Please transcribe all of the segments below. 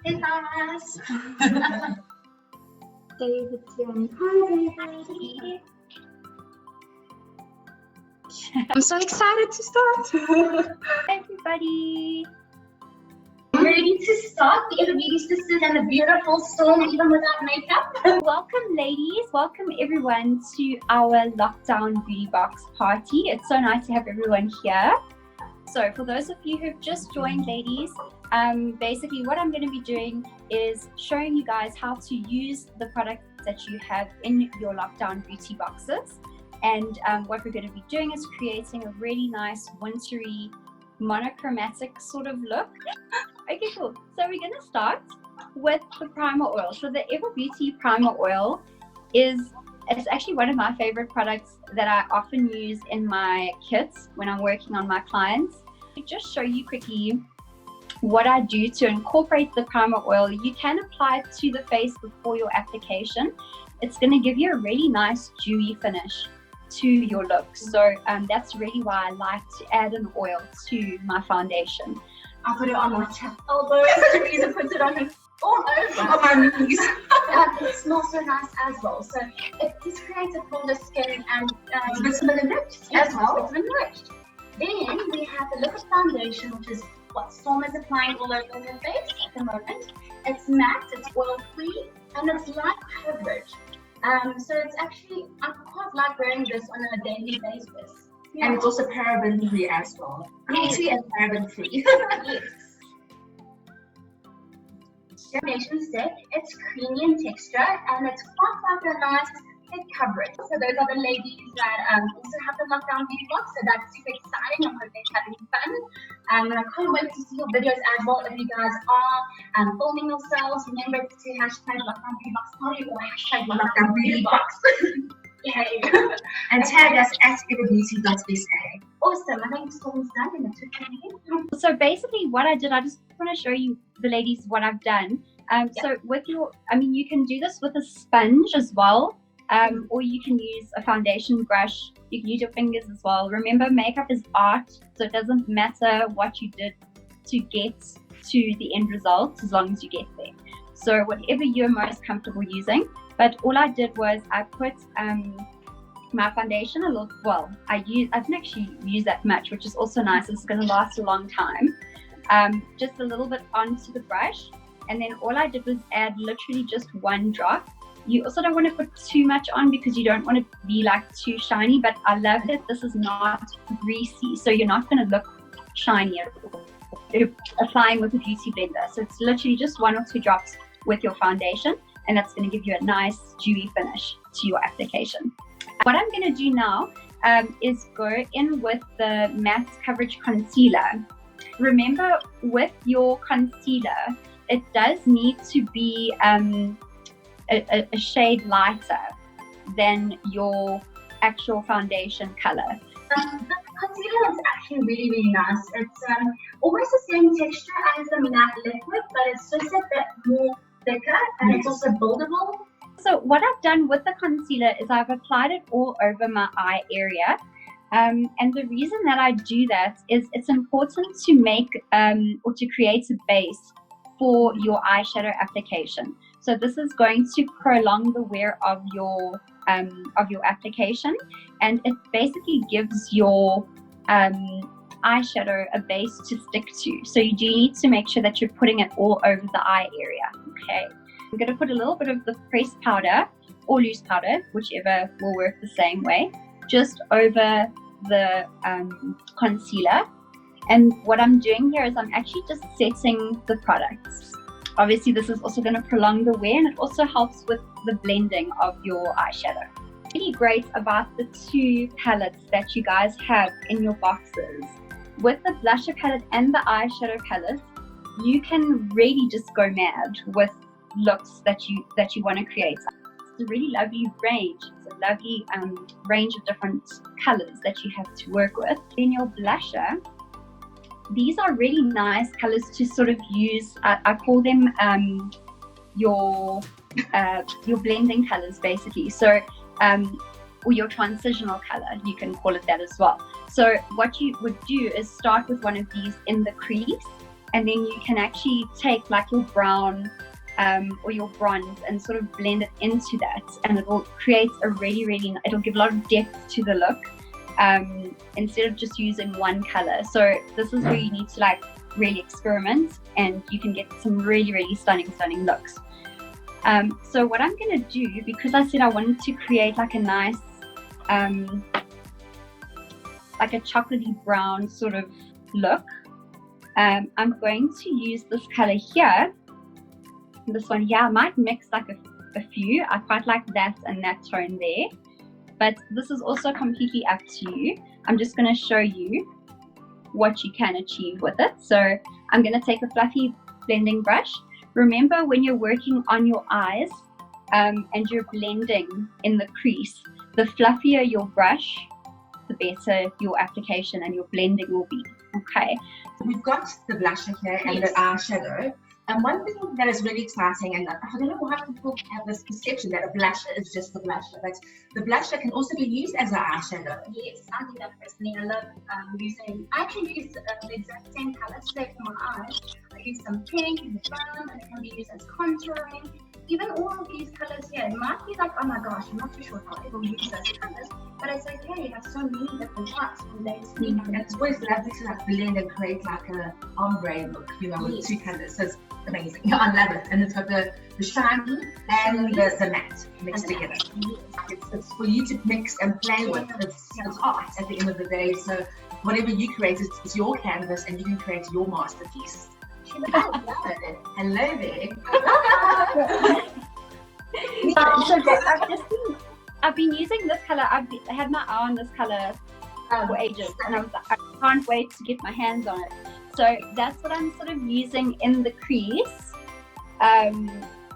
Hey guys! David's saying, hi everybody. I'm so excited to start! Everybody! Ready to start the 𝗕𝗲𝘂𝘂𝘁𝘆 sisters and the beautiful storm even without makeup? Welcome ladies, welcome everyone to our lockdown beauty box party. It's so nice to have everyone here. So for those of you who've just joined ladies, basically what I'm going to be doing is showing you guys how to use the products that you have in your lockdown beauty boxes. And what we're going to be doing is creating a really nice wintry monochromatic sort of look. Okay, cool. So we're going to start with the primer oil. So the 𝗕𝗲𝘂𝘂𝘁𝘆 primer oil it's actually one of my favorite products that I often use in my kits when I'm working on my clients. To just show you quickly what I do to incorporate the primer oil, you can apply it to the face before your application. It's going to give you a really nice dewy finish to your look. So that's really why I like to add an oil to my foundation. I put it on my elbows, Teresa puts it on her all over. On my knees. It smells so nice as well. So it just creates a fuller skin and vitamin enriched as well. Vitamin enriched. Then we have the liquid foundation, which is what Storm is applying all over her face at the moment. It's matte, it's oil-free, and it's light coverage. So it's actually, I quite like wearing this on a daily basis. Yeah. And it's also paraben-free as well. Cruelty and paraben-free. Yes. Foundation set, it's creamy in texture and it's quite like a nice thick coverage. So those are the ladies that also have the lockdown beauty box, so that's super exciting. I hope they're having fun. And I can't wait to see your videos as well. If you guys are filming yourselves, remember to hashtag lockdown beauty box party or hashtag lockdown beauty box. Yay! And tag us at 𝗕𝗲𝘂𝘂𝘁𝘆. Awesome, I think Storm's done and it's okay. So basically what I did, I just want to show you the ladies what I've done. So with your, you can do this with a sponge as well. Or you can use a foundation brush. You can use your fingers as well. Remember, makeup is art, so it doesn't matter what you did to get to the end result as long as you get there. So whatever you're most comfortable using. But all I did was I put my foundation a little, I didn't actually use that much, which is also nice. It's going to last a long time. Just a little bit onto the brush. And then all I did was add literally just one drop. You also don't want to put too much on because you don't want to be like too shiny, but I love that this is not greasy, so you're not going to look shiny at all. You're applying with a beauty blender, so it's literally just 1 or 2 drops with your foundation, and that's going to give you a nice dewy finish to your application. What I'm going to do now is go in with the matte coverage concealer. Remember, with your concealer, it does need to be a shade lighter than your actual foundation color. The concealer is actually really, really nice. It's almost the same texture as the matte liquid, but it's just a bit more thicker and it's also buildable. So what I've done with the concealer is I've applied it all over my eye area. And the reason that I do that is it's important to make or to create a base for your eyeshadow application. So this is going to prolong the wear of your application, and it basically gives your eyeshadow a base to stick to. So you do need to make sure that you're putting it all over the eye area. Okay, I'm going to put a little bit of the pressed powder or loose powder, whichever will work the same way, just over the concealer. And what I'm doing here is I'm actually just setting the products. Obviously, this is also going to prolong the wear, and it also helps with the blending of your eyeshadow. Really great about the 2 palettes that you guys have in your boxes. With the blusher palette and the eyeshadow palette, you can really just go mad with looks that you want to create. It's a really lovely range. It's a lovely range of different colors that you have to work with. In your blusher, these are really nice colors to sort of use. I call them your blending colors, basically. So, or your transitional color, you can call it that as well. So what you would do is start with one of these in the crease, and then you can actually take like your brown or your bronze and sort of blend it into that, and it will create a really, it'll give a lot of depth to the look instead of just using one color. So this is where you need to like really experiment, and you can get some really stunning looks. So what I'm going to do, because I said I wanted to create like a nice like a chocolatey brown sort of look, I'm going to use this color here. This one here, I might mix like a few. I quite like that and that tone there, but this is also completely up to you. I'm just going to show you what you can achieve with it. So I'm going to take a fluffy blending brush. Remember, when you're working on your eyes and you're blending in the crease, the fluffier your brush, the better your application and your blending will be. Okay. We've got the blusher here and the eyeshadow. And one thing that is really exciting, and I don't know why people have this perception that a blusher is just the blusher, but the blusher can also be used as an eyeshadow. Yes, I do that personally. I love using, I actually use the exact same color, say for my eyes. I use some pink and brown, and it can be used as contouring. Even all of these colors here, it might be like, oh my gosh, I'm not too sure how I will use those colors, but it's okay, you have so many different types from day to day. And it's always lovely to like blend and create like a ombre look, you know, with two colors. So it's amazing. I love it. And it's got the shiny and the matte mixed together. It's for you to mix and play with. It's art at the end of the day. So whatever you create is your canvas, and you can create your masterpiece. Hello there. So I've been using this color. I had my eye on this color for ages, and I was like, I can't wait to get my hands on it. So that's what I'm sort of using in the crease.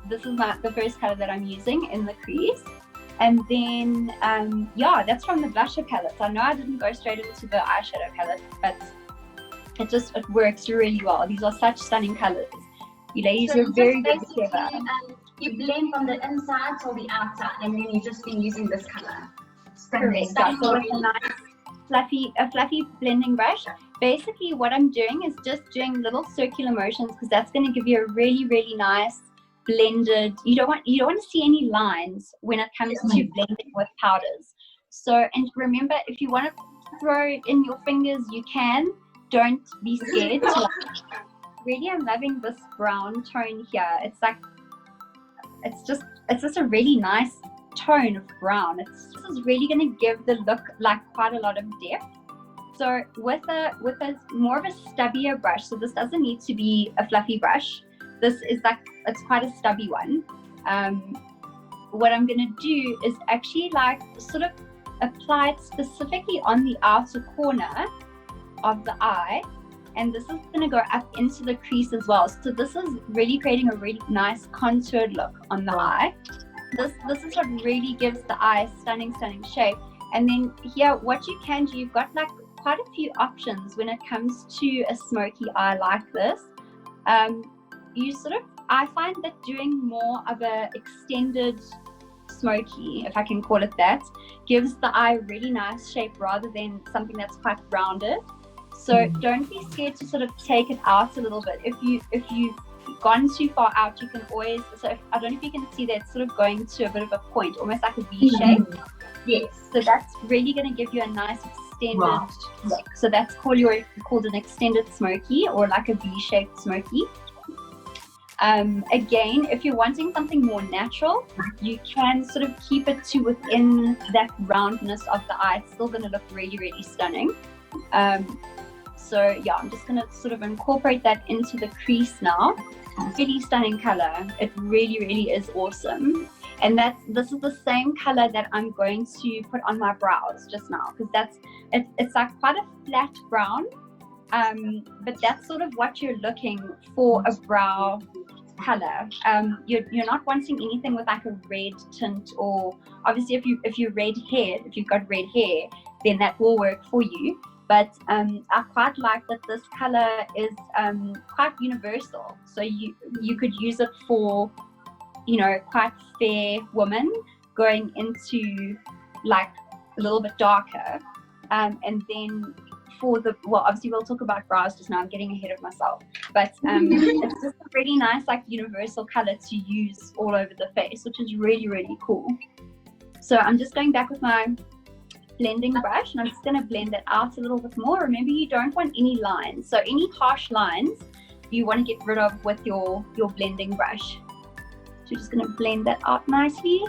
This is the first color that I'm using in the crease. And then, yeah, that's from the blusher palette. I know I didn't go straight into the eyeshadow palette, but it works really well. These are such stunning colors. You ladies are very clever. You blend from the inside till the outside, and then you've just been using this color. Correct. So with a nice fluffy blending brush. Basically, what I'm doing is just doing little circular motions, because that's going to give you a really nice blended. You don't want to see any lines when it comes to blending with powders. So, and remember, if you want to throw in your fingers, you can. Don't be scared. Really, I'm loving this brown tone here. It's like, it's just a really nice tone of brown. This is really going to give the look like quite a lot of depth. So with a more of a stubbier brush, so this doesn't need to be a fluffy brush. This is like, it's quite a stubby one. What I'm going to do is actually like sort of apply it specifically on the outer corner of the eye, and this is going to go up into the crease as well. So this is really creating a really nice contoured look on the eye. This is what really gives the eye a stunning shape. And then here, what you can do, you've got like quite a few options when it comes to a smoky eye like this. I find that doing more of a extended smoky, if I can call it that, gives the eye a really nice shape rather than something that's quite rounded. So don't be scared to sort of take it out a little bit. If you've gone too far out, you can always, so I don't know if you can see that it's sort of going to a bit of a point, almost like a V shape. Yes. So that's really going to give you a nice extended look. So that's called an extended smoky, or like a V-shaped smoky. Again, if you're wanting something more natural, you can sort of keep it to within that roundness of the eye. It's still going to look really stunning. So yeah, I'm just going to sort of incorporate that into the crease now. Really stunning color. It really is awesome. And this is the same color that I'm going to put on my brows just now, because it's like quite a flat brown, but that's sort of what you're looking for, a brow color. You're not wanting anything with like a red tint, or obviously if you've got red hair, then that will work for you. But I quite like that this color is quite universal. So you could use it for, you know, quite fair women going into like a little bit darker. And then for the, well, obviously we'll talk about brows just now, I'm getting ahead of myself, but it's just a really nice like universal color to use all over the face, which is really, really cool. So I'm just going back with my blending brush and I'm just going to blend it out a little bit more. Remember, you don't want any lines, so any harsh lines you want to get rid of with your blending brush. So you're just going to blend that out nicely.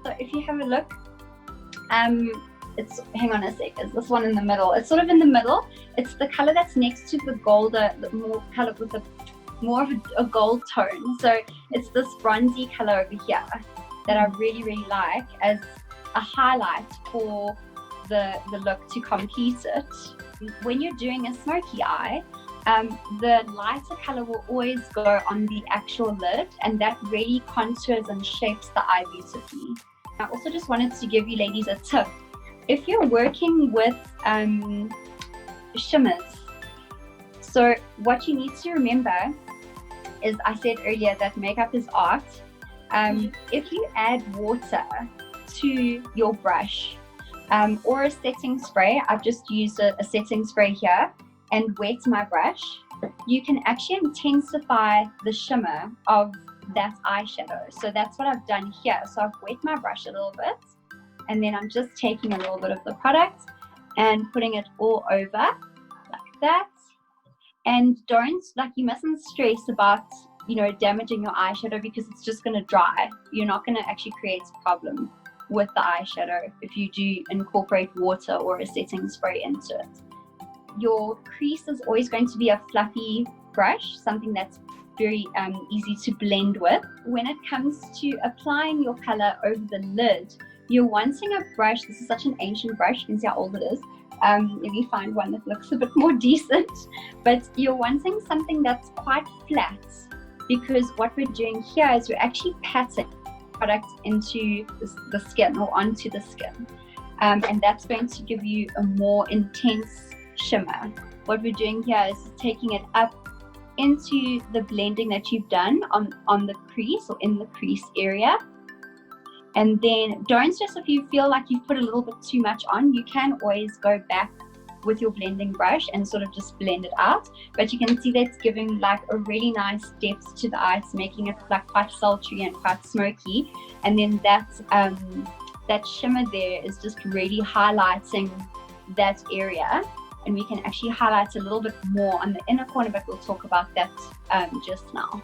So if you have a look, it's, hang on a sec, is this one in the middle? It's sort of in the middle. It's the color that's next to the gold, the more color with a more of a gold tone. So it's this bronzy color over here that I really, really like as a highlight for the look to complete it. When you're doing a smoky eye, the lighter color will always go on the actual lid, and that really contours and shapes the eye beautifully. I also just wanted to give you ladies a tip. If you're working with shimmers, so what you need to remember is, I said earlier that makeup is art. If you add water to your brush or a setting spray, I've just used a setting spray here, and wet my brush, you can actually intensify the shimmer of that eyeshadow. So that's what I've done here. So I've wet my brush a little bit, and then I'm just taking a little bit of the product and putting it all over like that. And don't, like, you mustn't stress about, you know, damaging your eyeshadow, because it's just going to dry. You're not going to actually create a problem with the eyeshadow if you do incorporate water or a setting spray into it. Your crease is always going to be a fluffy brush, something that's very easy to blend with. When it comes to applying your color over the lid, you're wanting a brush. This is such an ancient brush, you can see how old it is. Let me find one that looks a bit more decent, but you're wanting something that's quite flat, because what we're doing here is we're actually patting product into the skin or onto the skin, and that's going to give you a more intense shimmer. What we're doing here is taking it up into the blending that you've done on the crease or in the crease area. And then don't stress if you feel like you've put a little bit too much on. You can always go back with your blending brush and sort of just blend it out, but you can see that's giving like a really nice depth to the eye. It's making it like quite sultry and quite smoky, and then that shimmer there is just really highlighting that area. And we can actually highlight a little bit more on the inner corner, but we'll talk about that just now.